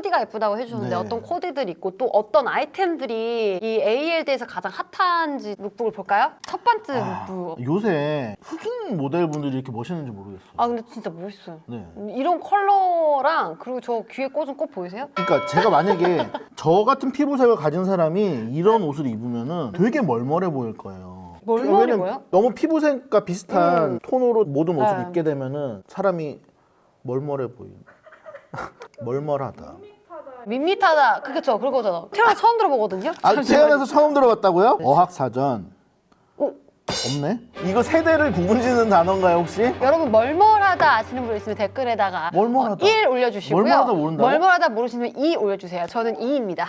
코디가 예쁘다고 해주셨는데 네. 어떤 코디들이 있고 또 어떤 아이템들이 이 ALD에서 가장 핫한지 룩북을 볼까요? 첫 번째 룩북. 요새 흑인 모델분들이 이렇게 멋있는지 모르겠어요. 아 근데 진짜 멋있어요. 네. 이런 컬러랑 그리고 저 귀에 꽂은 꽃 보이세요? 그러니까 제가 만약에 저 같은 피부색을 가진 사람이 이런 옷을 입으면은 되게 멀멀해 보일 거예요. 멀멀해 왜냐면 보여? 너무 피부색과 비슷한 톤으로 모든 옷을 네. 입게 되면은 사람이 멀멀해 보이는. 멀멀하다. 밋밋하다. 그쵸? 그거잖아. 태어나서 처음 들어보거든요. 아, 잠시만요. 태어나서 처음 들어봤다고요? 어학사전. 오. 없네? 이거 세대를 구분짓는 단어인가요 혹시? 여러분 멀멀하다 아시는 분 있으면 댓글에다가 멀멀하다. 1 올려주시고요. 멀멀하다 모른다고? 멀멀하다 모르시면 2 올려주세요. 저는 2입니다.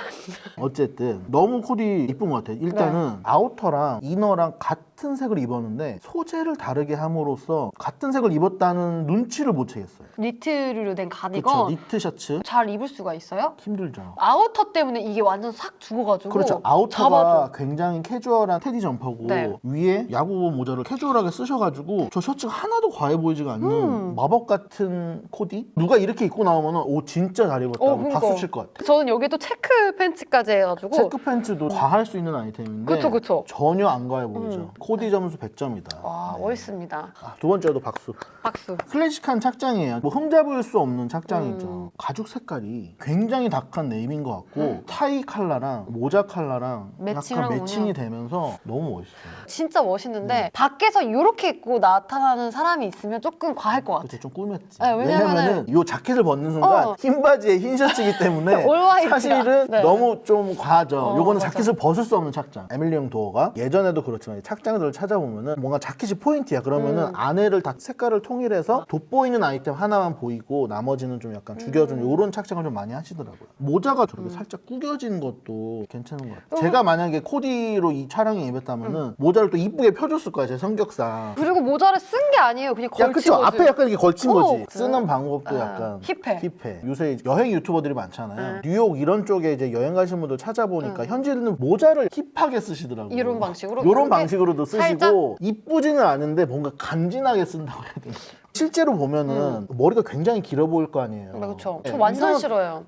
어쨌든 너무 코디 이쁜 것 같아요. 일단은 아우터랑 이너랑 같은 색을 입었는데 소재를 다르게 함으로써 같은 색을 입었다는 눈치를 못 채겠어요. 니트로 된 그렇죠. 가디건 니트 셔츠 잘 입을 수가 있어요? 힘들죠. 아우터 때문에 이게 완전 싹 죽어가지고 그렇죠. 아우터가 잡아줘. 굉장히 캐주얼한 테디 점퍼고 네. 위에 야구 모자를 캐주얼하게 쓰셔가지고 저 셔츠가 하나도 과해 보이지가 않는 마법 같은 코디? 누가 이렇게 입고 나오면 오 진짜 잘 입었다고 그러니까. 박수 칠 것 같아. 저는 여기 또 체크 팬츠까지 해가지고 체크 팬츠도 과할 수 있는 아이템인데 그쵸. 전혀 안 과해 보이죠. 코디 점수 100점이다. 와 멋있습니다. 두 번째도 박수. 박수. 클래식한 착장이에요. 뭐 흠잡을 수 없는 착장이죠. 가죽 색깔이 굉장히 다크한 네임인 것 같고 타이 컬러랑 모자 컬러랑 약간 매칭하는군요. 매칭이 되면서 너무 멋있어요. 진짜 멋있는데 밖에서 이렇게 입고 나타나는 사람이 있으면 조금 과할 것 같아요. 그때 좀 꾸몄지. 네, 왜냐면은 이 자켓을 벗는 순간 어. 흰 바지에 흰 셔츠이기 때문에 올 화이트야. 사실은 네. 너무 좀 과하죠. 요거는 맞아. 자켓을 벗을 수 없는 착장. 에밀리옹 도어가 예전에도 그렇지만 착장들을 찾아보면은 뭔가 자켓이 포인트야. 그러면은 안에를 다 색깔을 통일해서 돋보이는 아이템 하나만 보이고 나머지는 좀 약간 죽여주는 이런 착장을 좀 많이 하시더라고요. 모자가 저렇게 살짝 구겨진 것도 괜찮은 것 같아요. 제가 만약에 코디로 이 촬영에 임했다면은 모자를 또 이쁘게 펴줬을 거야. 제 성격상. 그리고 모자를 쓴 게 아니에요. 그냥 야, 걸친 그쵸. 거지. 앞에 약간 이렇게 걸친 거지. 그래? 쓰는 방법도 아, 약간 힙해. 요새 여행 유튜버들이 많잖아요. 뉴욕 이런 쪽에 이제 여행 가신 분들 찾아보니까 현지인은 모자를 힙하게 쓰시더라고요. 이런 방식으로? 이런 이렇게 방식으로도 쓰시고 살짝? 이쁘지는 않은데 뭔가 간지나게 쓴다고 해야 되나. 실제로 보면은 머리가 굉장히 길어 보일 거 아니에요. 그렇죠. 네, 저 완전 이상하- 싫어요.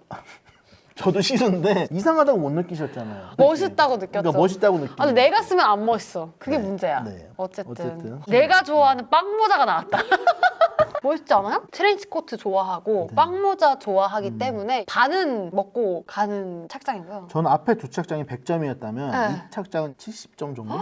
저도 싫은데 이상하다고 못 느끼셨잖아요. 멋있다고 느꼈죠. 그러니까 멋있다고 느끼. 아, 근데 내가 쓰면 안 멋있어. 그게 네. 문제야. 네. 어쨌든 내가 좋아하는 빵모자가 나왔다. 멋있지 않아요? 트렌치코트 좋아하고 네. 빵모자 좋아하기 때문에 반은 먹고 가는 착장이고요. 저는 앞에 두 착장이 100점이었다면 네. 이 착장은 70점 정도?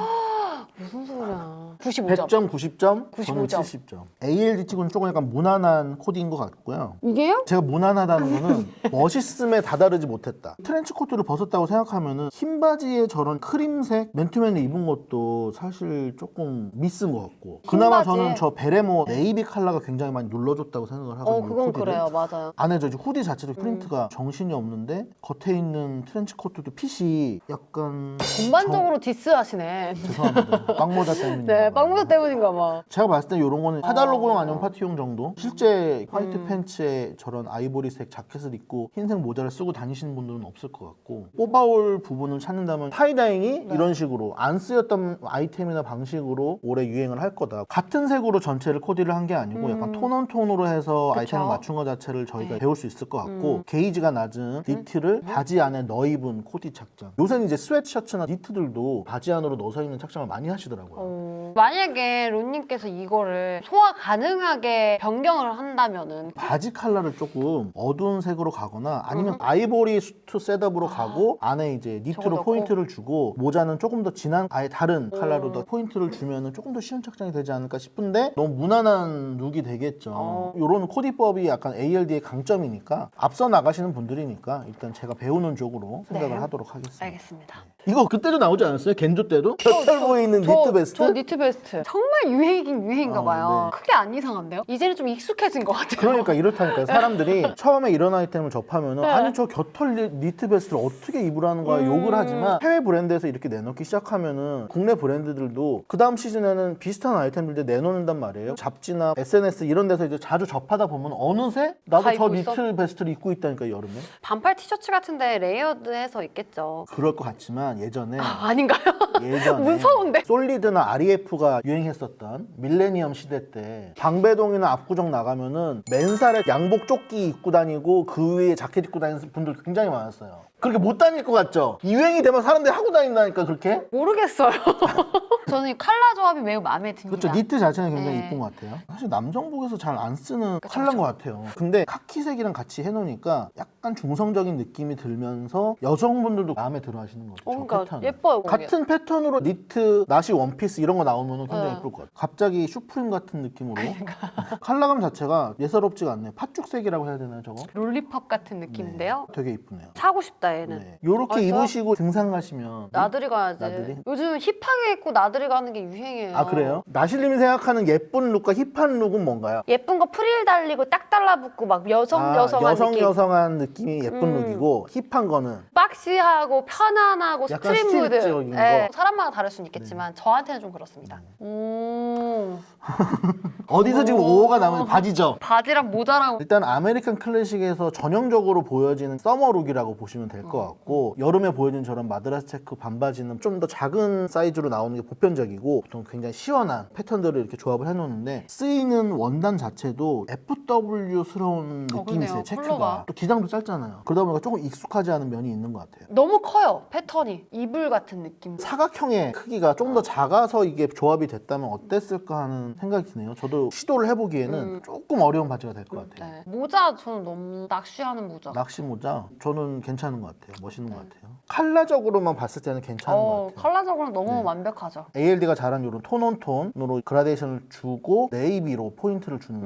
무슨 소리야. 95점. 100점, 90점? 95점. 저는 70점. ALD 치고는 조금 약간 무난한 코디인 것 같고요. 이게요? 제가 무난하다는 거는 멋있음에 다다르지 못했다. 트렌치 코트를 벗었다고 생각하면은 흰 바지에 저런 크림색 맨투맨을 입은 것도 사실 조금 미스인 것 같고. 그나마 바지에? 저는 저 베레모 네이비 컬러가 굉장히 많이 눌러줬다고 생각을 하거든요. 그건 코디를. 그래요. 맞아요. 안에 저 이제 후디 자체도 프린트가 정신이 없는데 겉에 있는 트렌치 코트도 핏이 약간 전반적으로 디스하시네. 죄송합니다. 빵모자 때문인가 네, 봐요. 빵모자 때문인가 봐. 제가 봤을 때 이런 거는 카달로그용 아니면 파티용 정도? 실제 화이트 팬츠에 저런 아이보리색 자켓을 입고 흰색 모자를 쓰고 다니시는 분들은 없을 것 같고 뽑아올 부분을 찾는다면 타이다잉이 이런 식으로 안 쓰였던 아이템이나 방식으로 올해 유행을 할 거다. 같은 색으로 전체를 코디를 한 게 아니고 약간 톤온톤으로 해서 그쵸. 아이템을 맞춘 것 자체를 저희가 네. 배울 수 있을 것 같고 게이지가 낮은 니트를 바지 안에 넣어 입은 코디 착장. 요새는 이제 스웨트셔츠나 니트들도 바지 안으로 넣어서 입는 착장을 많이 하시더라고요. 만약에 론님께서 이거를 소화 가능하게 변경을 한다면은 바지 컬러를 조금 어두운 색으로 가거나 아니면 아이보리 수트 셋업으로 가고 안에 이제 저거 니트로 넣고? 포인트를 주고 모자는 조금 더 진한 아예 다른 컬러로 더 포인트를 주면은 조금 더 쉬운 착장이 되지 않을까 싶은데 너무 무난한 룩이 되겠죠. 이런 코디법이 약간 ALD의 강점이니까 앞서 나가시는 분들이니까 일단 제가 배우는 쪽으로 생각을 네. 하도록 하겠습니다. 알겠습니다. 이거 그때도 나오지 않았어요? 겐조 때도? 곁털 보이는 니트 베스트? 저 니트 베스트. 정말 유행이긴 유행인가 봐요. 네. 크게 안 이상한데요? 이제는 좀 익숙해진 것 같아요. 그러니까 이렇다니까요. 사람들이 처음에 이런 아이템을 접하면은 아니 저 곁털 니트 베스트를 어떻게 입으라는 거야 욕을 하지만 해외 브랜드에서 이렇게 내놓기 시작하면은 국내 브랜드들도 그 다음 시즌에는 비슷한 아이템들 내놓는단 말이에요. 잡지나 SNS 이런 데서 이제 자주 접하다 보면 어느새 나도 다 저 입고 있어? 니트 베스트를 입고 있다니까 여름에. 반팔 티셔츠 같은데 레이어드해서 있겠죠. 그럴 것 같지만 예전에 아닌가요? 예전에 무서운데? 솔리드나 REF UF가 유행했었던 밀레니엄 시대 때 방배동이나 압구정 나가면은 맨살에 양복 조끼 입고 다니고 그 위에 자켓 입고 다니는 분들 굉장히 많았어요. 그렇게 못 다닐 것 같죠? 유행이 되면 사람들이 하고 다닌다니까 그렇게? 모르겠어요. 저는 이 컬러 조합이 매우 마음에 듭니다. 그렇죠. 니트 자체는 굉장히 네. 이쁜 것 같아요. 사실 남성복에서 잘 안 쓰는 그쵸, 컬러인 것 같아요. 근데 카키색이랑 같이 해놓으니까 약간 중성적인 느낌이 들면서 여성분들도 마음에 들어 하시는 거죠. 저 그러니까 패턴을. 예뻐요. 같은 패턴으로 니트, 나시 원피스 이런 거 나오면 굉장히 네. 예쁠 것 같아요. 갑자기 슈프림 같은 느낌으로. 그러니까. 컬러감 자체가 예사롭지가 않네요. 팥죽색이라고 해야 되나요, 저거? 롤리팝 같은 느낌인데요. 네, 되게 이쁘네요. 사고 싶다 얘는. 네. 요렇게 맛있어요? 입으시고 등산 가시면 나들이 가야지. 나들이? 요즘 힙하게 입고 나들이 가는 게 유행이에요. 아 그래요? 나실님이 생각하는 예쁜 룩과 힙한 룩은 뭔가요? 예쁜 거 프릴 달리고 딱 달라붙고 막 여성한 느낌. 여성한 느낌이 예쁜 룩이고 힙한 거는 박시하고 편안하고 약간 스트릿 무드. 스트릿적인 거. 사람마다 다를 수는 있겠지만 저한테는 좀 그렇습니다. 어디서 지금 오호가 나면 바지죠? 바지랑 모자랑 일단 아메리칸 클래식에서 전형적으로 보여지는 서머 룩이라고 보시면 될 것 같고 여름에 보여지는 저런 마드라스 체크 반바지는 좀 더 작은 사이즈로 나오는 게 보편적이고 보통 굉장히 시원한 패턴들을 이렇게 조합을 해놓는데 쓰이는 원단 자체도 FW스러운 느낌이 그러네요. 있어요. 체크가. 컬러가. 또 기장도 짧잖아요. 그러다 보니까 조금 익숙하지 않은 면이 있는 것 같아요. 너무 커요. 패턴이 이불 같은 느낌. 사각형의 크기가 좀 더 작아서 이게 조합이 됐다면 어땠을까 하는 생각이 드네요. 저도 시도를 해보기에는 조금 어려운 바지가 될 것 같아요. 네. 모자 저는 너무 낚시하는 모자. 낚시 모자 저는 괜찮은 것 같아요. 멋있는 것 같아요. 컬러적으로만 봤을 때는 괜찮은 것 같아요. 컬러적으로는 너무 네. 완벽하죠. ALD가 잘한 이런 톤온톤으로 그라데이션을 주고 네이비로 포인트를 주는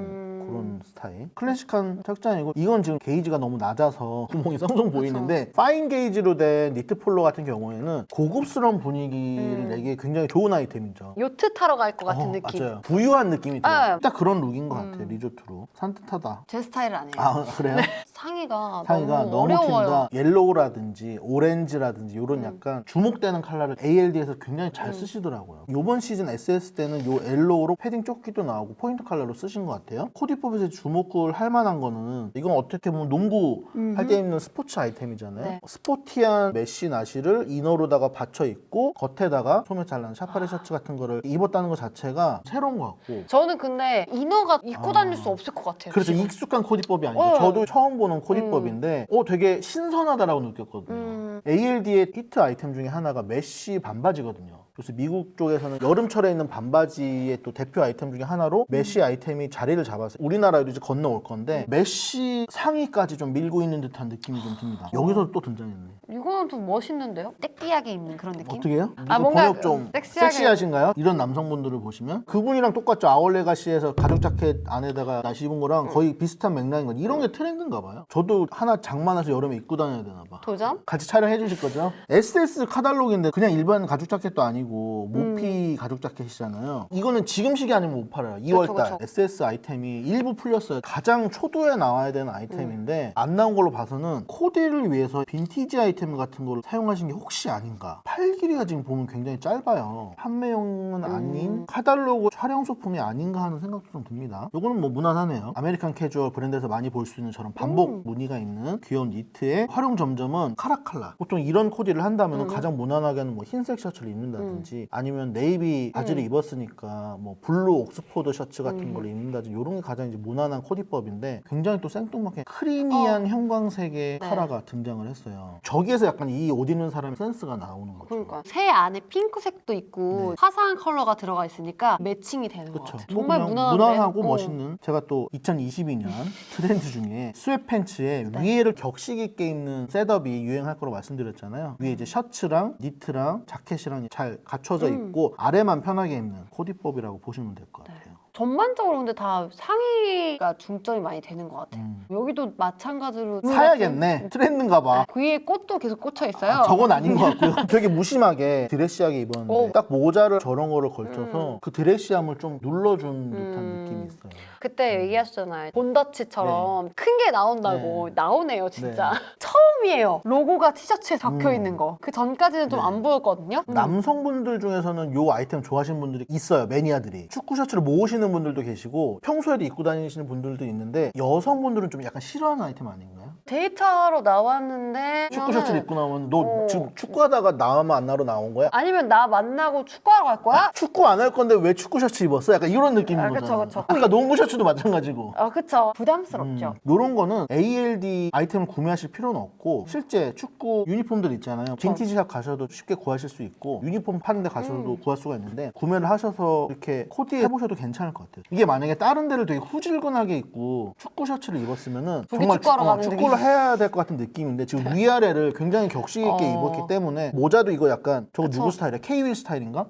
그런 스타일. 클래식한 착장이고 이건 지금 게이지가 너무 낮아서 구멍이 썽썽 보이는데 파인 게이지로 된 니트 폴로 같은 경우에는 고급스러운 분위기를 내기에 굉장히 좋은 아이템이죠. 요트 타러 갈 것 같은 느낌. 맞아요. 부유한 느낌이 들어요. 네. 딱 그런 룩인 것 같아요. 리조트로. 산뜻하다. 제 스타일 아니에요. 아 그래요? 상의가 상의가 너무 너무 어려워요. 튄다. 옐로우라든지 오렌지라든지 이런 약간 주목되는 컬러를 ALD에서 굉장히 잘 쓰시더라고요. 이번 시즌 SS 때는 요 옐로우로 패딩 조끼도 나오고 포인트 컬러로 쓰신 것 같아요. 코디법에서 주목을 할 만한 거는 이건 어떻게 보면 농구 할 때 입는 스포츠 아이템이잖아요. 네. 스포티한 메쉬 나시를 이너로다가 받쳐 입고 겉에다가 소매 잘난 샤파리 셔츠 같은 거를 입었다는 것 자체가 새로운 것 같고 저는 근데 이너가 입고 다닐 수 없을 것 같아요. 그래서 지금. 익숙한 코디법이 아니죠. 어. 저도 처음 보는 코디법인데 되게 신선하다라고 느꼈거든요. ALD의 히트 아이템 중에 하나가 메쉬 반바지거든요. 그래서 미국 쪽에서는 여름철에 있는 반바지의 또 대표 아이템 중에 하나로 메쉬 아이템이 자리를 잡았어요. 우리나라에도 이제 건너올 건데 메쉬 상의까지 좀 밀고 있는 듯한 느낌이 좀 듭니다. 여기서 또 등장했네. 이거는 좀 멋있는데요? 떼끼하게 입는 그런 느낌? 어떻게 해요? 아, 이거 뭔가 번역 좀 섹시하게. 섹시하신가요? 이런 남성분들을 보시면 그분이랑 똑같죠. 아울레가시에서 가죽 자켓 안에다가 나시 입은 거랑 거의 비슷한 맥락인 거죠. 이런 게 트렌드인가 봐요. 저도 하나 장만해서 여름에 입고 다녀야 되나 봐. 도전? 같이 촬영해 주실 거죠? SS 카달로그인데 그냥 일반 가죽 자켓도 아니고 모피 가죽 자켓이잖아요. 이거는 지금 시기 아니면 못 팔아요. 2월달 그쵸. SS 아이템이 일부 풀렸어요. 가장 초도에 나와야 되는 아이템인데 안 나온 걸로 봐서는 코디를 위해서 빈티지 아이템 같은 걸 사용하신 게 혹시 아닌가. 팔 길이가 지금 보면 굉장히 짧아요. 판매용은 아닌 카달로그 촬영 소품이 아닌가 하는 생각도 좀 듭니다. 이거는 뭐 무난하네요. 아메리칸 캐주얼 브랜드에서 많이 볼 수 있는 저런 반복 무늬가 있는 귀여운 니트의 활용 점점은 카라칼라. 보통 이런 코디를 한다면 가장 무난하게는 뭐 흰색 셔츠를 입는다든지 아니면 네이비 바지를 입었으니까 뭐 블루 옥스포드 셔츠 같은 걸 입는다든지 이런 게 가장 이제 무난한 코디법인데 굉장히 또 생뚱맞게 크리미한 형광색의 카라가 등장을 했어요. 저기에서 약간 이 옷 입는 사람의 센스가 나오는 거죠. 그러니까 새 안에 핑크색도 있고 화사한 컬러가 들어가 있으니까 매칭이 되는 것 그쵸. 같아요. 뭐 정말 그냥 무난한데? 무난하고 멋있는. 제가 또 2022년 트렌드 중에 스웨트팬츠에 위에를 격식 있게 입는 셋업이 유행할 거라고 말씀드렸잖아요. 위에 이제 셔츠랑 니트랑 자켓이랑 잘 갖춰져 있고 아래만 편하게 입는 코디법이라고 보시면 될 것 같아요. 전반적으로 근데 다 상의가 중점이 많이 되는 것 같아요. 여기도 마찬가지로 사야겠네. 트렌드인가 봐. 귀에 꽃도 계속 꽂혀 있어요. 저건 아닌 것 같고요. 되게 무심하게 드레시하게 입었는데 오. 딱 모자를 저런 거를 걸쳐서 그 드레시함을 좀 눌러준 듯한 느낌이 있어요. 그때 얘기하셨잖아요. 본더치처럼 큰 게 나온다고. 네. 나오네요, 진짜. 처음이에요. 로고가 티셔츠에 적혀 있는 거. 그 전까지는 좀 안 보였거든요. 남성분들 중에서는 요 아이템 좋아하시는 분들이 있어요. 매니아들이. 축구 셔츠를 모으시는 분들도 계시고 평소에도 입고 다니시는 분들도 있는데 여성분들은 좀 약간 싫어하는 아이템 아닌가요? 데이트하러 나왔는데 축구 셔츠를 입고 나오면 너 어. 지금 축구하다가 나만 안 하러 나온 거야? 아니면 나 만나고 축구하러 갈 거야? 축구 안 할 건데 왜 축구 셔츠 입었어? 약간 이런 느낌인 아, 거잖아. 그쵸. 아까 농구 셔츠도 마찬가지고. 그쵸. 부담스럽죠. 이런 거는 ALD 아이템을 구매하실 필요는 없고 실제 축구 유니폼들 있잖아요. 빈티지샵 가셔도 쉽게 구하실 수 있고 유니폼 파는 데 가셔도 구할 수가 있는데 구매를 하셔서 이렇게 코디해 보셔도 괜찮을 것 같아요. 이게 만약에 다른 데를 되게 후질근하게 입고 축구 셔츠를 입었으면은 저기 정말 축구하러 가는 축구를 느낌. 해야 될 것 같은 느낌인데 지금 위아래를 굉장히 격식 있게 입었기 때문에 모자도 이거 약간 저거 누구 스타일이야? K-윌 스타일인가?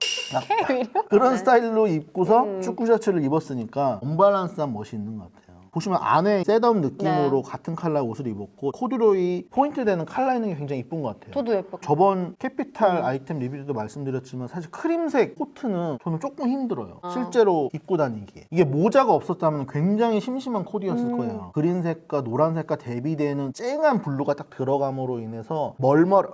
K-윌이요? 그런 네. 스타일로 입고서 축구 셔츠를 입었으니까 언밸런스한 멋이 있는 것 같아요. 보시면 안에 셋업 느낌으로 같은 컬러 옷을 입었고 코듀로이 포인트 되는 컬러 있는 게 굉장히 이쁜 것 같아요. 저도 예뻐. 저번 캐피탈 아이템 리뷰 때도 말씀드렸지만 사실 크림색 코트는 저는 조금 힘들어요. 실제로 입고 다니기에. 이게 모자가 없었다면 굉장히 심심한 코디였을 거예요. 그린색과 노란색과 대비되는 쨍한 블루가 딱 들어감으로 인해서 멀멀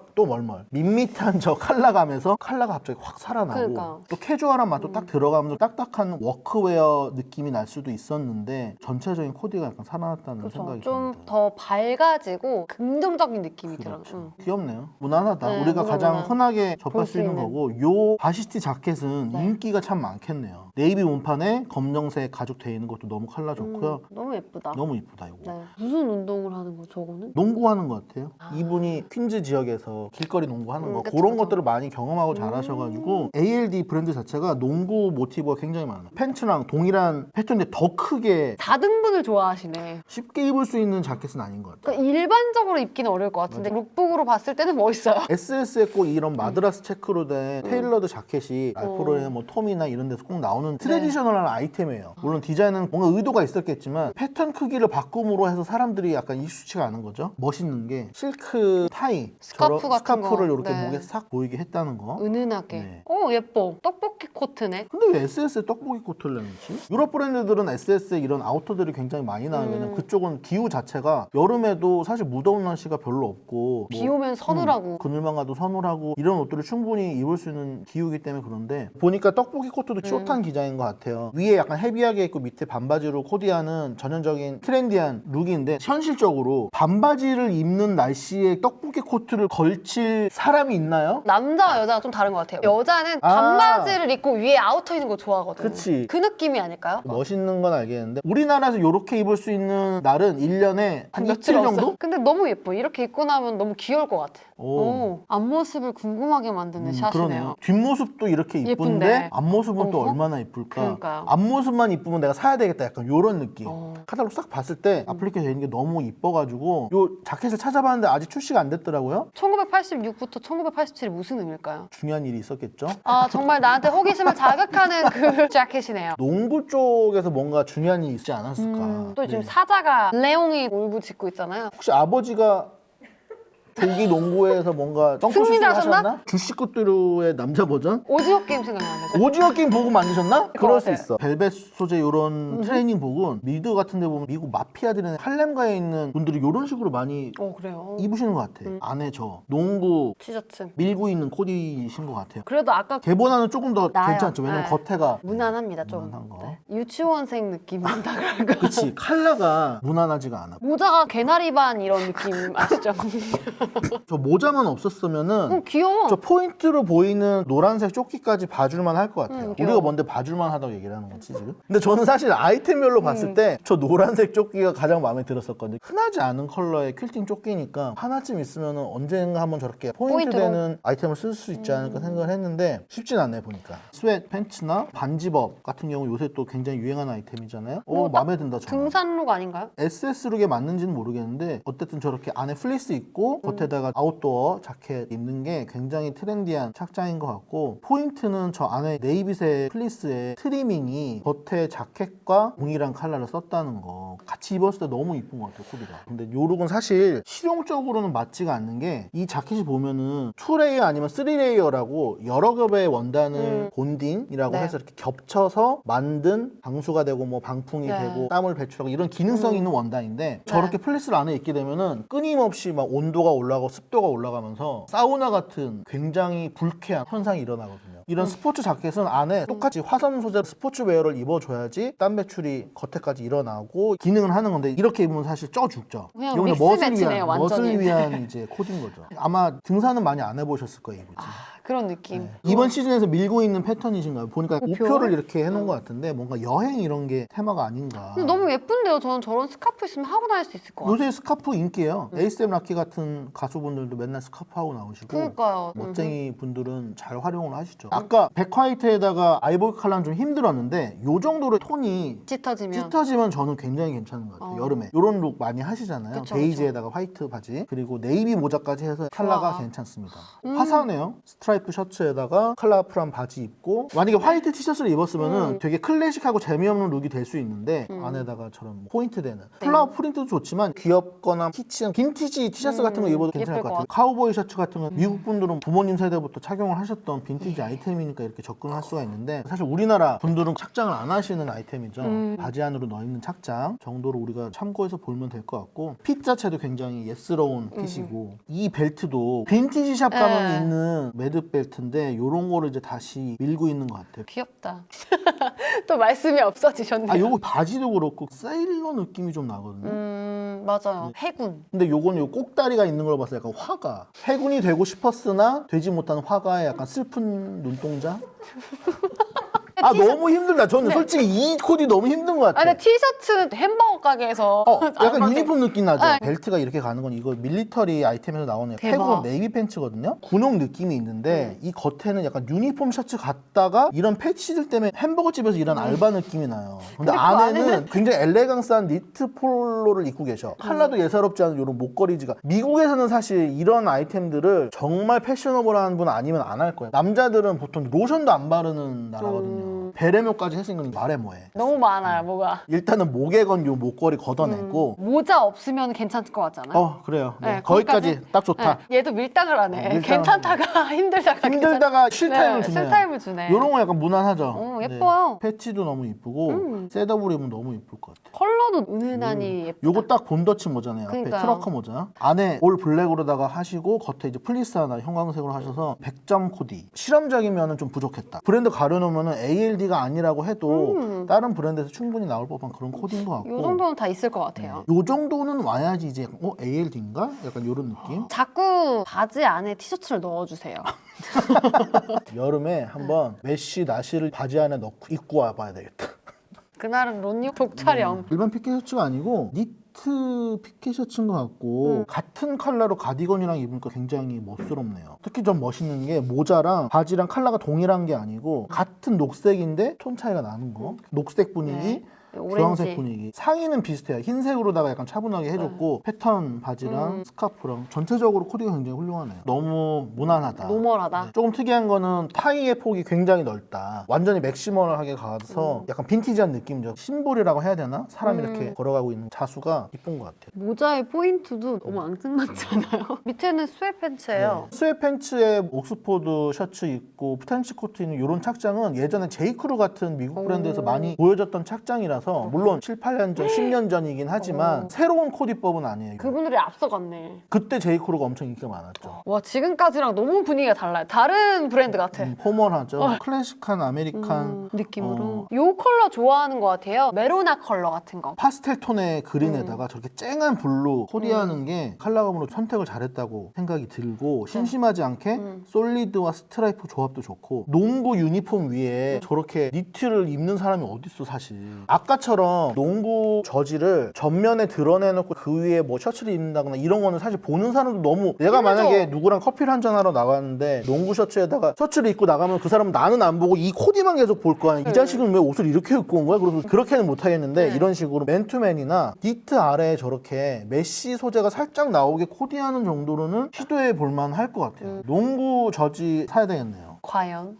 밋밋한 저 컬러감에서 컬러가 갑자기 확 살아나고 그러니까. 또 캐주얼한 맛도 딱 들어가면서 딱딱한 워크웨어 느낌이 날 수도 있었는데 전체적인 코디가 약간 살아났다는 생각이 좀 듭니다. 더 밝아지고 긍정적인 느낌이 그렇죠. 들어요. 귀엽네요. 무난하다. 네, 우리가 가장 무난무난. 흔하게 접할 볼 수 수 있는 있는. 거고 요 바시티 자켓은 네. 인기가 참 많겠네요. 네이비 문판에 검정색 가죽 돼 있는 것도 너무 컬러 좋고요. 너무 예쁘다. 너무 이쁘다 이거. 네. 무슨 운동을 하는 거 저거는? 농구하는 것 같아요. 이분이 퀸즈 지역에서 길거리 농구하는 거 그쵸, 그런 그쵸. 것들을 많이 경험하고 잘하셔가지고 ALD 브랜드 자체가 농구 모티브가 굉장히 많아요. 팬츠랑 동일한 패턴인데 더 크게 4등분을 좋아하시네. 쉽게 입을 수 있는 자켓은 아닌 것 같아요. 그러니까 일반적으로 입기는 어려울 것 같은데 룩북으로 봤을 때는 멋있어요. SS에 꼭 이런 마드라스 체크로 된 테일러드 자켓이 알포로나 뭐 톰이나 이런 데서 꼭 나오는 트레디셔널한 아이템이에요. 물론 디자인은 뭔가 의도가 있었겠지만 패턴 크기를 바꿈으로 해서 사람들이 약간 이슈치가 않은 거죠. 멋있는 게 실크 타이 스카프 같은 스카프를 거. 이렇게 네. 목에 싹 보이게 했다는 거. 은은하게. 네. 예뻐. 떡볶이 코트네. 근데 왜 SS에 떡볶이 코트를 내놓지? 유럽 브랜드들은 SS에 이런 아우터들이 굉장히 많이 나와요. 왜냐면 그쪽은 기후 자체가 여름에도 사실 무더운 날씨가 별로 없고 비 오면 서늘하고. 그늘만 가도 서늘하고 이런 옷들을 충분히 입을 수 있는 기후이기 때문에 그런데 보니까 떡볶이 코트도 숏한 기장인 것 같아요. 위에 약간 헤비하게 입고 밑에 반바지로 코디하는 전형적인 트렌디한 룩인데 현실적으로 반바지를 입는 날씨에 떡볶이 코트를 걸칠 사람이 있나요? 남자와 여자가 좀 다른 것 같아요. 여자는 반바지를 입고 위에 아우터 있는 거 좋아하거든요. 그치. 그 느낌이 아닐까요? 멋있는 건 알겠는데 우리나라에서 이렇게 입을 수 있는 날은 1년에 한 며칠 이틀 없어요. 정도? 근데 너무 예뻐. 이렇게 입고 나면 너무 귀여울 것 같아. 앞모습을 궁금하게 만드는 샷이네요. 그러네요. 뒷모습도 이렇게 이쁜데 예쁜데. 앞모습은 또 어허? 얼마나 이쁠까? 그러니까요. 앞모습만 이쁘면 내가 사야 되겠다 약간 이런 느낌. 어. 카탈로그 싹 봤을 때 아플리케이션 있는 게 너무 이뻐가지고 요 자켓을 찾아봤는데 아직 출시가 안 됐더라고요. 1986부터 1987이 무슨 의미일까요? 중요한 일이 있었겠죠. 정말 나한테 호기심을 자극하는 그 자켓이네요. 농구 쪽에서 뭔가 중요한 일이 있지 않았을까. 또 지금 네. 사자가 레옹이 울고 짖고 있잖아요. 혹시 아버지가 조기 농구에서 뭔가 덩크슛을 승리하셨나? 하셨나? 주시코뚜루의 남자 버전? 오징어 게임 생각나는데. 오징어 게임 복은 만드셨나? 그럴 수 같아요. 있어. 벨벳 소재 이런 트레이닝 복은 미드 같은 데 보면 미국 마피아들이나 할렘가에 있는 분들이 이런 식으로 많이 그래요. 입으시는 것 같아. 안에 저 농구 티셔츠. 밀고 있는 코디이신 것 같아요. 그래도 아까 개보다는 조금 더 나아요. 괜찮죠. 왜냐면 네. 겉에가 무난합니다 좀. 무난한 거. 네. 유치원생 느낌 난다 그럴까. 그치. 컬러가 무난하지가 않아. 모자가 개나리 반 이런 느낌 아시죠? 저 모자만 없었으면은 귀여워. 저 포인트로 보이는 노란색 조끼까지 봐줄만 할 것 같아요. 귀여워. 우리가 뭔데 봐줄만 하다고 얘기를 하는 거지 지금? 근데 저는 사실 아이템별로 봤을 때 저 노란색 조끼가 가장 마음에 들었었거든요. 흔하지 않은 컬러의 퀼팅 조끼니까 하나쯤 있으면 언젠가 한번 저렇게 포인트 포인트로. 되는 아이템을 쓸 수 있지 않을까 생각을 했는데 쉽진 않네 보니까. 스웨트 팬츠나 반집업 같은 경우 요새 또 굉장히 유행하는 아이템이잖아요. 뭐 마음에 든다 저는. 등산룩 아닌가요? SS룩에 맞는지는 모르겠는데 어쨌든 저렇게 안에 플리스 입고 겉에다가 아웃도어 자켓 입는 게 굉장히 트렌디한 착장인 것 같고 포인트는 저 안에 네이비색 플리스의 트리밍이 겉에 자켓과 동일한 컬러를 썼다는 거 같이 입었을 때 너무 이쁜 것 같아요 코디가. 근데 요 룩은 사실 실용적으로는 맞지가 않는 게 이 자켓이 보면은 2레이어 아니면 3레이어라고 여러 겹의 원단을 본딩이라고 네. 해서 이렇게 겹쳐서 만든 방수가 되고 뭐 방풍이 네. 되고 땀을 배출하고 이런 기능성 있는 원단인데 저렇게 플리스를 안에 입게 되면은 끊임없이 막 온도가 올라가고 습도가 올라가면서 사우나 같은 굉장히 불쾌한 현상이 일어나거든요. 이런 스포츠 자켓은 안에 똑같이 화섬 소재 스포츠웨어를 입어줘야지 땀 배출이 겉에까지 일어나고 기능을 하는 건데 이렇게 입으면 사실 쪄 죽죠. 그냥 이거는 믹스 매치네요, 완전히. 멋을 위한 이제 코디인 거죠. 아마 등산은 많이 안 해보셨을 거예요, 이거지. 그런 느낌. 이번 시즌에서 밀고 있는 패턴이신가요? 보니까 우표? 우표를 이렇게 해놓은 것 같은데 뭔가 여행 이런 게 테마가 아닌가. 근데 너무 예쁜데요. 저는 저런 스카프 있으면 하고 다닐 수 있을 것 같아요. 요새 스카프 인기예요. 에이셉 라키 같은 가수분들도 맨날 스카프 하고 나오시고 그러니까요. 멋쟁이 분들은 잘 활용을 하시죠. 아까 백화이트에다가 아이보리 컬러는 좀 힘들었는데 요 정도로 톤이 짙어지면. 짙어지면 저는 굉장히 괜찮은 것 같아요. 여름에 이런 룩 많이 하시잖아요. 그쵸, 베이지에다가 화이트 바지 그리고 네이비 모자까지 해서 컬러가 좋아. 괜찮습니다. 화사하네요. 스트라이프 셔츠에다가 컬러풀한 바지 입고 만약에 화이트 티셔츠를 입었으면 되게 클래식하고 재미없는 룩이 될 수 있는데 안에다가 저런 포인트 되는 플라워 프린트도 좋지만 귀엽거나 키치한 빈티지 티셔츠 같은 거 입어도 괜찮을 예쁠 것 것 같아요. 카우보이 셔츠 같은 건 미국 분들은 부모님 세대부터 착용을 하셨던 빈티지 아이템이니까 이렇게 접근을 할 수가 있는데 사실 우리나라 분들은 착장을 안 하시는 아이템이죠. 바지 안으로 넣어 있는 착장 정도로 우리가 참고해서 보면 될 것 같고 핏 자체도 굉장히 예스러운 핏이고 이 벨트도 빈티지 샵 가면 네. 있는 매듭 벨트인데 이런 거를 이제 다시 밀고 있는 것 같아요. 귀엽다. 또 말씀이 없어지셨네요. 아 요거 바지도 그렇고 세일러 느낌이 좀 나거든요. 맞아요. 해군. 근데 요거는 요 꼭다리가 있는 걸 봐서 약간 화가 해군이 되고 싶었으나 되지 못한 화가의 약간 슬픈 눈동자. 아 너무 힘들다. 저는 솔직히 이 코디 너무 힘든 것 아, 같아. 근데 티셔츠 햄버거 가게에서 약간 알바생- 유니폼 느낌 나죠? 네. 벨트가 이렇게 가는 건 이거 밀리터리 아이템에서 나오는 대박. 태국 네이비 팬츠거든요? 군용 느낌이 있는데 이 겉에는 약간 유니폼 셔츠 같다가 이런 패치들 때문에 햄버거 집에서 일한 알바 느낌이 나요. 근데 근데 그 안에는 굉장히 엘레강스한 니트 폴로를 입고 계셔. 컬러도 예사롭지 않은 이런 목걸이지가. 미국에서는 사실 이런 아이템들을 정말 패셔너블한 분 아니면 안 할 거예요. 남자들은 보통 로션도 안 바르는 나라거든요. 베레모까지 했으니까 말해 뭐해. 너무 많아요, 뭐가. 일단은 목에 건 요 목걸이 걷어내고 모자 없으면 괜찮을 것 같잖아요. 그래요. 네, 네, 거기까지 딱 좋다. 네, 얘도 밀당을 하네. 밀당을 괜찮다가 힘들다가 힘들다가 쉴타임을 네, 주네요. 쉴타임을 주네. 이런 거 약간 무난하죠. 예뻐요. 패치도 너무 이쁘고 셋업을 입으면 너무 이쁠 것 같아요. 컬러도 은은하니 예쁘다. 요거 딱 본더치 모자네요. 앞에 그러니까요. 트러커 모자. 안에 올 블랙으로다가 하시고 겉에 이제 플리스 하나 형광색으로 하셔서 100점 코디. 실험적이면은 좀 부족했다. 브랜드 가려놓으면은 ALD가 아니라고 해도 다른 브랜드에서 충분히 나올 법한 그런 코디인 것 같고. 요 정도는 다 있을 것 같아요. 요 정도는 와야지 이제 ALD인가? 약간 요런 느낌? 자꾸 바지 안에 티셔츠를 넣어주세요. 여름에 한번 메쉬 나시를 바지 안에 넣고 입고 와봐야 되겠다. 그날은 론니 독촬영. 일반 피켓 셔츠가 아니고 니트 피켓 셔츠인 것 같고 같은 컬러로 가디건이랑 입으니까 굉장히 멋스럽네요. 특히 좀 멋있는 게 모자랑 바지랑 컬러가 동일한 게 아니고 같은 녹색인데 톤 차이가 나는 거. 녹색 분위기, 네. 주황색 오렌지. 분위기. 상의는 비슷해요. 흰색으로다가 약간 차분하게 해줬고 패턴 바지랑 스카프랑 전체적으로 코디가 굉장히 훌륭하네요. 너무 무난하다. 노멀하다. 조금 특이한 거는 타이의 폭이 굉장히 넓다. 완전히 맥시멀하게 가서 약간 빈티지한 느낌이죠. 심볼이라고 해야 되나? 사람이 이렇게 걸어가고 있는 자수가 이쁜 것 같아요. 모자의 포인트도 너무 앙증맞지 않아요? 밑에는 스웨 팬츠예요. 스웨 팬츠에 옥스포드 셔츠 입고 트렌치 코트 있는 이런 착장은 예전에 제이크루 같은 미국 브랜드에서 많이 보여줬던 착장이라서 물론 7, 8년 전, 10년 전이긴 하지만 새로운 코디법은 아니에요. 그분들이 앞서갔네. 그때 제이크루가 엄청 인기가 많았죠. 와, 지금까지랑 너무 분위기가 달라요. 다른 브랜드 같아. 포멀하죠. 클래식한 아메리칸 느낌으로. 요 컬러 좋아하는 것 같아요. 메로나 컬러 같은 거. 파스텔 톤의 그린에다가 저렇게 쨍한 블루 코디하는 게 컬러감으로 선택을 잘했다고 생각이 들고 심심하지 않게 솔리드와 스트라이프 조합도 좋고 농구 유니폼 위에 저렇게 니트를 입는 사람이 어딨어 사실. 아까처럼 농구 저지를 전면에 드러내놓고 그 위에 뭐 셔츠를 입는다거나 이런 거는 사실 보는 사람도 너무 내가 힘들죠. 만약에 누구랑 커피를 한잔하러 나갔는데 농구 셔츠에다가 셔츠를 입고 나가면 그 사람은 나는 안 보고 이 코디만 계속 볼 거야. 이 자식은 왜 옷을 이렇게 입고 온 거야? 그래서 그렇게는 못 하겠는데 이런 식으로 맨투맨이나 니트 아래에 저렇게 메쉬 소재가 살짝 나오게 코디하는 정도로는 시도해 볼만 할 것 같아요. 농구 저지 사야 되겠네요. 과연.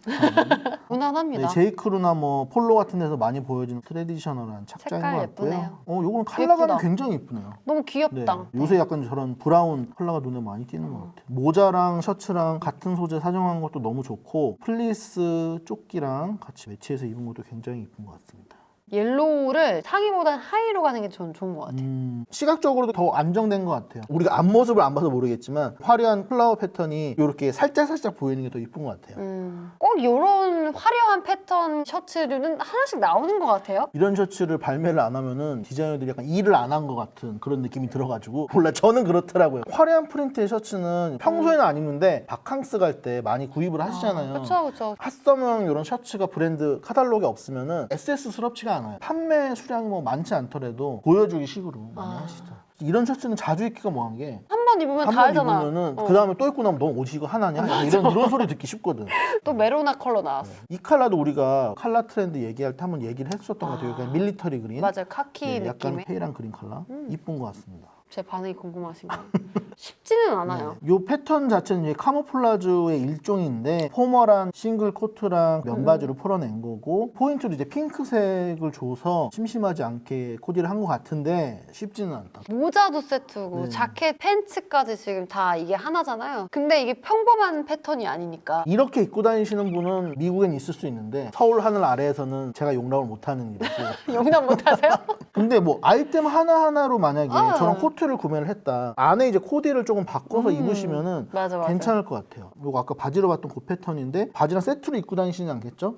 무난합니다. 네, 제이크루나 뭐 폴로 같은 데서 많이 보여지는 트레디셔널한 착장인 색깔 것 같고요. 예쁘네요. 요거는 컬러감이 예쁘다. 굉장히 예쁘네요. 너무 네, 귀엽다. 요새 약간 저런 브라운 컬러가 눈에 많이 띄는 것 같아요. 모자랑 셔츠랑 같은 소재 사용한 것도 너무 좋고 플리스 조끼랑 같이 매치해서 입은 것도 굉장히 예쁜 것 같습니다. 옐로우를 상의보다는 하의로 가는 게 저는 좋은 것 같아요. 시각적으로도 더 안정된 것 같아요. 우리가 앞모습을 안 봐서 모르겠지만 화려한 플라워 패턴이 이렇게 살짝살짝 보이는 게 더 이쁜 것 같아요. 꼭 이런 화려한 패턴 셔츠류는 하나씩 나오는 것 같아요. 이런 셔츠를 발매를 안 하면은 디자이너들이 약간 일을 안 한 것 같은 그런 느낌이 들어가지고 몰라 저는 그렇더라고요. 화려한 프린트의 셔츠는 평소에는 안 입는데 바캉스 갈 때 많이 구입을 하시잖아요. 그렇죠. 핫서명 이런 셔츠가 브랜드 카탈로그에 없으면은 SS스럽지가 않아요. 판매 수량이 뭐 많지 않더라도 보여주기 식으로 많이 하시죠. 이런 셔츠는 자주 입기가 뭐한 게 한 번 입으면 한 다 번 알잖아. 입으면은 그 다음에 또 입고 나면 너 옷이 이거 하나냐? 약간 이런 소리 듣기 쉽거든. 또 메로나 컬러 나왔어. 이 컬러도 우리가 컬러 트렌드 얘기할 때 한번 얘기를 했었던 것 같아요. 약간 밀리터리 그린. 맞아요. 카키 네, 약간 느낌의. 페일한 그린 컬러. 이쁜 것 같습니다. 제 반응이 궁금하신가요? 쉽지는 않아요. 이 패턴 자체는 이제 카모플라주의 일종인데 포멀한 싱글 코트랑 면바지로 풀어낸 거고 포인트로 이제 핑크색을 줘서 심심하지 않게 코디를 한 것 같은데 쉽지는 않다. 모자도 세트고 네. 자켓, 팬츠까지 지금 다 이게 하나잖아요. 근데 이게 평범한 패턴이 아니니까. 이렇게 입고 다니시는 분은 미국엔 있을 수 있는데 서울 하늘 아래에서는 제가 용납을 못하는 일이고 용납 못하세요? 근데 뭐 아이템 하나하나로 만약에 아. 저런 코트를 구매를 했다 안에 이제 코디를 조금 바꿔서 입으시면은 맞아. 괜찮을 것 같아요. 이거 아까 바지로 봤던 그 패턴인데 바지랑 세트로 입고 다니시지 않겠죠?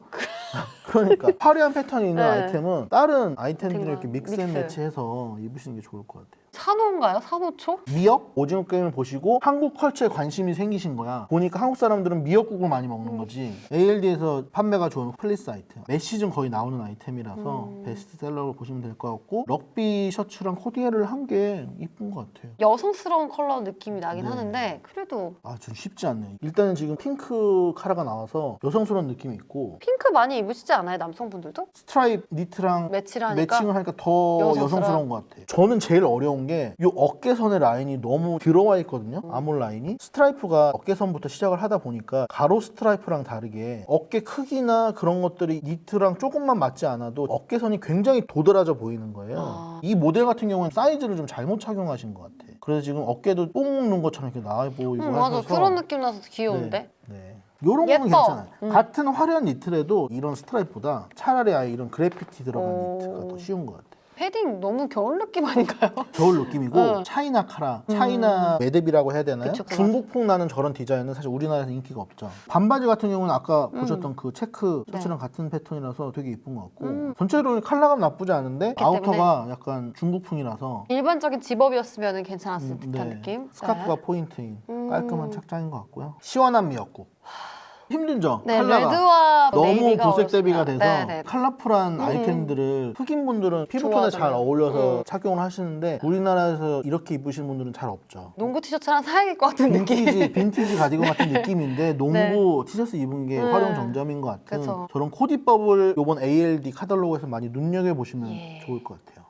그러니까 화려한 패턴이 있는 네. 아이템은 다른 아이템들을 이렇게 믹스 앤 믹스. 매치해서 입으시는 게 좋을 것 같아요. 산호인가요? 산호초? 미역? 오징어 게임을 보시고 한국 컬처에 관심이 생기신 거야. 보니까 한국 사람들은 미역국을 많이 먹는 거지. ALD에서 판매가 좋은 플리스 아이템. 매 시즌 거의 나오는 아이템이라서 베스트셀러로 보시면 될 것 같고 럭비 셔츠랑 코디를 한 게 이쁜 것 같아요. 여성스러운 컬러 느낌이 나긴 네. 하는데 그래도 아, 전 쉽지 않네요. 일단은 지금 핑크 카라가 나와서 여성스러운 느낌이 있고 핑크 많이 입으시지 않아요? 남성분들도? 스트라이프 니트랑 매치를 하니까 매칭을 하니까 더 여성스러워. 여성스러운 것 같아요. 저는 제일 어려운 게 이 어깨선의 라인이 너무 들어와 있거든요. 아몰 라인이. 스트라이프가 어깨선부터 시작을 하다 보니까 가로 스트라이프랑 다르게 어깨 크기나 그런 것들이 니트랑 조금만 맞지 않아도 어깨선이 굉장히 도드라져 보이는 거예요. 이 모델 같은 경우는 사이즈를 좀 잘못 착용하신 것 같아요. 그래서 지금 어깨도 뽕 묶는 것처럼 이렇게 나와 보이고 맞아. 하셔서 그런 느낌 나서 귀여운데? 네. 요런 예뻐. 거는 괜찮아요. 같은 화려한 니트라도 이런 스트라이프보다 차라리 아예 이런 그래피티 들어간 니트가 더 쉬운 것 같아요. 패딩 너무 겨울 느낌 아닌가요? 겨울 느낌이고 차이나 카라, 차이나 매듭이라고 해야 되나요? 그쵸, 그쵸. 중국풍 나는 저런 디자인은 사실 우리나라에서 인기가 없죠. 반바지 같은 경우는 아까 보셨던 그 체크 셔츠랑 같은 패턴이라서 되게 이쁜 것 같고 전체적으로 컬러감 나쁘지 않은데 아우터가 약간 중국풍이라서 일반적인 집업이었으면 괜찮았을 듯한 느낌? 스카프가 포인트인 깔끔한 착장인 것 같고요. 시원한 미역국. 힘들죠? 네, 컬러가. 레드와 너무 네이비가 도색 대비가 어렵습니다. 돼서 네. 컬러풀한 아이템들을 흑인분들은 피부톤에 잘 좋아하잖아요. 어울려서 착용을 하시는데 우리나라에서 이렇게 입으시는 분들은 잘 없죠. 농구 티셔츠 하나 사야겠 것 같은 느낌. 빈티지 가디건 같은 느낌인데 농구 티셔츠 입은 게 활용 정점인 것 같은 그쵸. 저런 코디법을 이번 ALD 카탈로그에서 많이 눈여겨보시면 예. 좋을 것 같아요.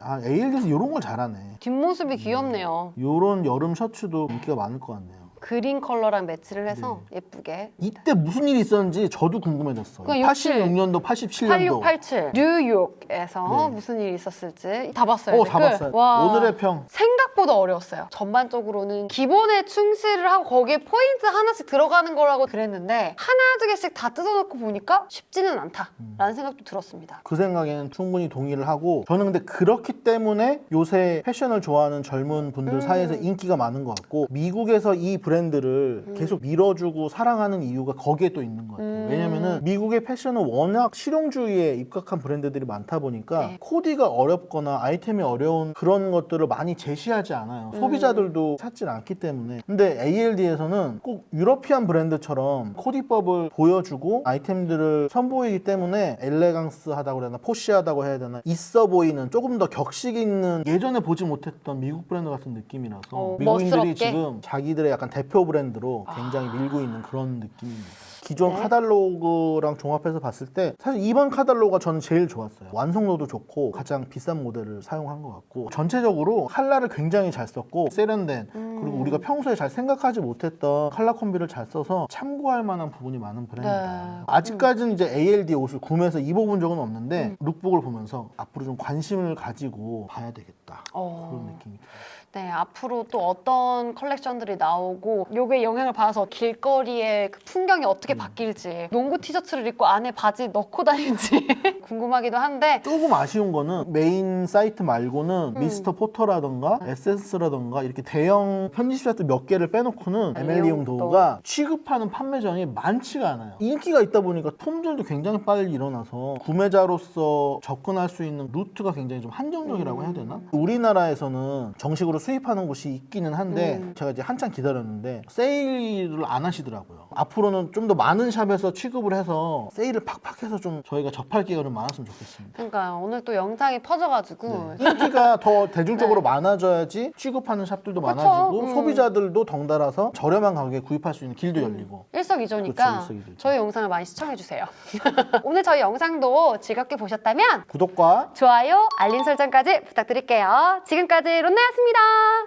아, ALD에서 이런 걸 잘하네. 뒷모습이 귀엽네요. 이런 여름 셔츠도 인기가 많을 것 같네요. 그린 컬러랑 매치를 해서 예쁘게. 이때 무슨 일이 있었는지 저도 궁금해졌어요. 그러니까 86년도, 87년도. 8687 뉴욕에서 네. 무슨 일이 있었을지 다 봤어요. 다 댓글? 봤어요. 와. 오늘의 평. 생각보다 어려웠어요. 전반적으로는 기본에 충실을 하고 거기에 포인트 하나씩 들어가는 거라고 그랬는데 하나 두 개씩 다 뜯어놓고 보니까 쉽지는 않다라는 생각도 들었습니다. 그 생각에는 충분히 동의를 하고 저는 근데 그렇기 때문에 요새 패션을 좋아하는 젊은 분들 사이에서 인기가 많은 것 같고 미국에서 이 브랜드를 계속 밀어주고 사랑하는 이유가 거기에 또 있는 것 같아요. 왜냐면은 미국의 패션은 워낙 실용주의에 입각한 브랜드들이 많다 보니까 네. 코디가 어렵거나 아이템이 어려운 그런 것들을 많이 제시하지 않아요. 소비자들도 찾질 않기 때문에. 근데 ALD에서는 꼭 유러피안 브랜드처럼 코디법을 보여주고 아이템들을 선보이기 때문에 엘레강스하다고 해야 되나 포시하다고 해야 되나 있어 보이는 조금 더 격식 있는 예전에 보지 못했던 미국 브랜드 같은 느낌이라서 미국인들이 멋스럽게? 지금 자기들의 약간 대표 브랜드로 굉장히 밀고 있는 그런 느낌입니다. 기존 네. 카탈로그랑 종합해서 봤을 때 사실 이번 카탈로그가 저는 제일 좋았어요. 완성도도 좋고 가장 비싼 모델을 사용한 것 같고 전체적으로 컬러를 굉장히 잘 썼고 세련된 그리고 우리가 평소에 잘 생각하지 못했던 컬러 콤비를 잘 써서 참고할 만한 부분이 많은 브랜드다. 네. 아직까지는 이제 ALD 옷을 구매해서 입어본 적은 없는데 룩북을 보면서 앞으로 좀 관심을 가지고 봐야 되겠다. 그런 느낌이 들어요. 네, 앞으로 또 어떤 컬렉션들이 나오고 요게 영향을 받아서 길거리의 그 풍경이 어떻게 바뀔지, 농구 티셔츠를 입고 안에 바지 넣고 다닐지 궁금하기도 한데 조금 아쉬운 거는 메인 사이트 말고는 미스터 포터라던가 에센스라던가 이렇게 대형 편집 사이트 몇 개를 빼놓고는 에멜리옹 도어가 취급하는 판매장이 많지가 않아요. 인기가 있다 보니까 품절도 굉장히 빨리 일어나서 구매자로서 접근할 수 있는 루트가 굉장히 좀 한정적이라고 해야 되나? 우리나라에서는 정식으로 수입하는 곳이 있기는 한데 제가 이제 한참 기다렸는데 세일을 안 하시더라고요. 앞으로는 좀 더 많은 샵에서 취급을 해서 세일을 팍팍 해서 좀 저희가 접할 기회가 좀 많았으면 좋겠습니다. 그러니까 오늘 또 영상이 퍼져가지고 인기가 더 대중적으로 많아져야지 취급하는 샵들도 그쵸. 많아지고 소비자들도 덩달아서 저렴한 가격에 구입할 수 있는 길도 열리고. 일석이조니까 그렇죠, 일석이조죠. 저희 영상을 많이 시청해주세요. 오늘 저희 영상도 즐겁게 보셨다면 구독과 좋아요, 알림 설정까지 부탁드릴게요. 지금까지 론나였습니다.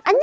안녕!